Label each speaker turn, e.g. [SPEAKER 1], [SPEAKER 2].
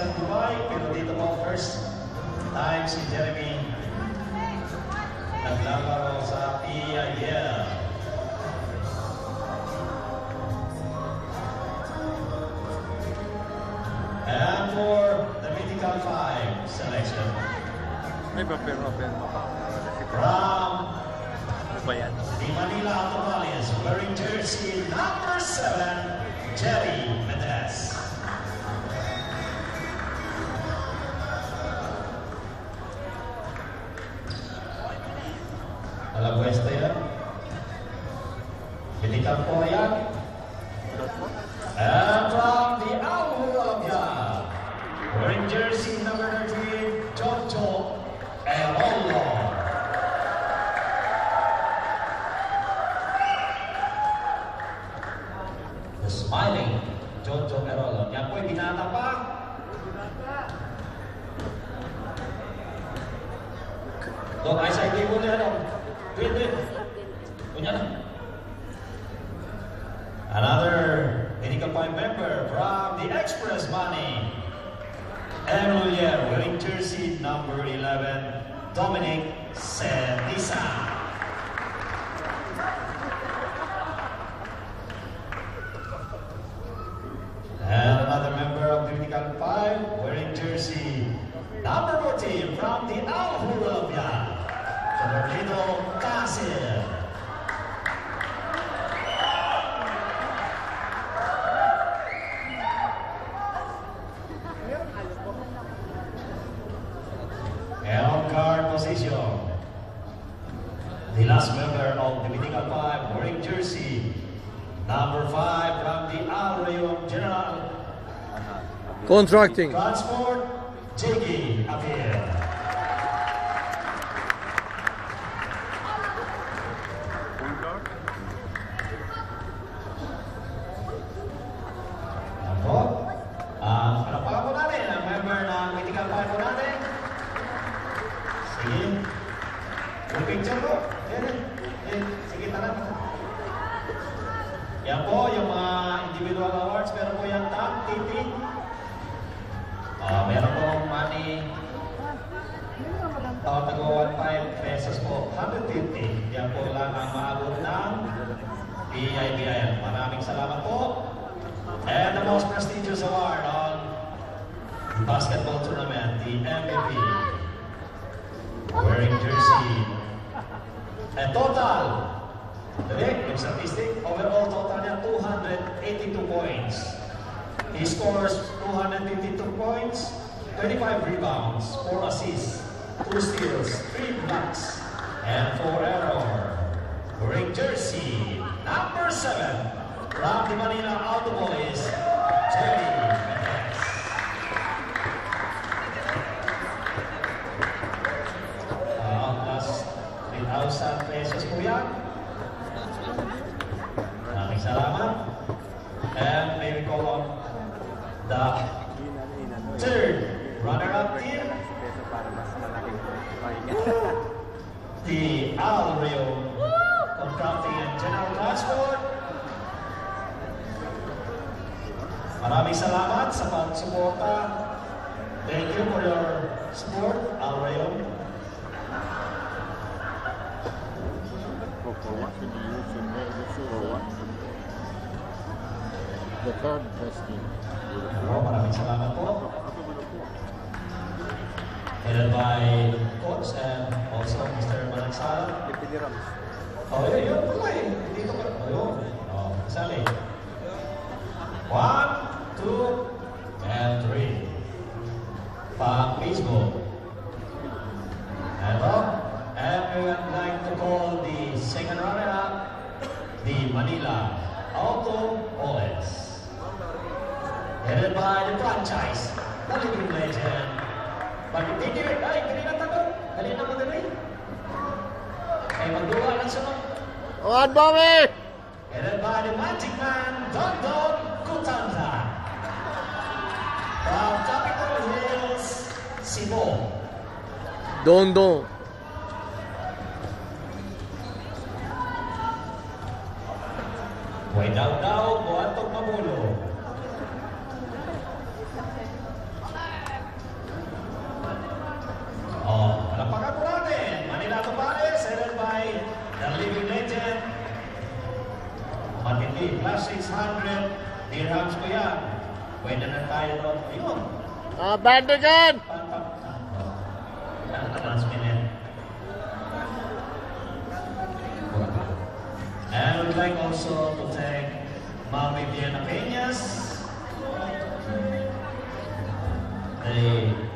[SPEAKER 1] sa Dubai, pero dito po first time si Jeremy naglalaro sa PIL. And for the Mythical 5 selection.
[SPEAKER 2] May papel
[SPEAKER 1] from
[SPEAKER 2] the
[SPEAKER 1] Manila Automales, wearing jersey number 7, Jerry Mendez. Alam mo esta yan? Mythical po yan. And from the Alhuravia, wearing jersey number 13, Jojo Erolo. The smiling Jojo Erolo. Yan po'y binata pa. Dok, ay sa hindi mo na ano. Pwede. Kunya na. Another Mythical 5 member from the Express Money. Emilier, wearing jersey number 11, Dominic Sendisa. And another member of the Mythical 5, wearing jersey number 14 from the Alhuravia, Fernando Casir. Guard position. The last member of the Mythical 5 wearing jersey number 5 from the Al Rayon General
[SPEAKER 2] Contracting.
[SPEAKER 1] Transport, Jiggy Abir. Palapakan po natin ang member ng Mythical 5 po natin. Sige. Yung picture po. Sige, tanap. Yan po, yung mga individual awards. Meron po yan tag, TT. Meron po money. Tawag nagawa 15 pesos po. 150. Yan po lang ang maabot ng PIBIL. Maraming salamat po. And the most prestigious award on the basketball tournament, the MVP. Wearing jersey. And total, yung statistic, overall total niya 282 points. He scores 252 points, 25 rebounds, 4 assists, 2 steals, 3 blocks, and 4 error. Wearing jersey number 7 from the Manila Autoboys, Jerry Mendez. Plus 3,000 pesos po yan. Maraming salamat. And may we call on the third runner-up team, the Al Rayon Contracting and General Transport. Maraming salamat sa pagsuporta. Thank you for your support, Al Rayon.
[SPEAKER 3] The third best team.
[SPEAKER 1] Maraming salamat po. Headed by Coach and also Mr. Managsala. Oh, yun pala eh. Dito pa. Ayun. Oh, sali. 1, 2, and 3. Pang-Facebook. And we would like to call the second runner-up, the Manila Auto Boys. Headed by the franchise, the living legend. Bakit hindi ay, kanina tayo. Kanina mo din ay magduwa lang siya mo.
[SPEAKER 3] One Bobby!
[SPEAKER 1] Headed by the Magic Man, Don Don Kutanda. From Capitol Hills, Cebu.
[SPEAKER 2] Don Don.
[SPEAKER 1] Way daw, buhatog mabulo. headed by the living legend. Matindi, plus 600 dirhams ko yan. Pwede na tayo doon. Ayun.
[SPEAKER 3] Bandigan!
[SPEAKER 1] Last minute. And I would like also to thank Mami Diana Peñas, the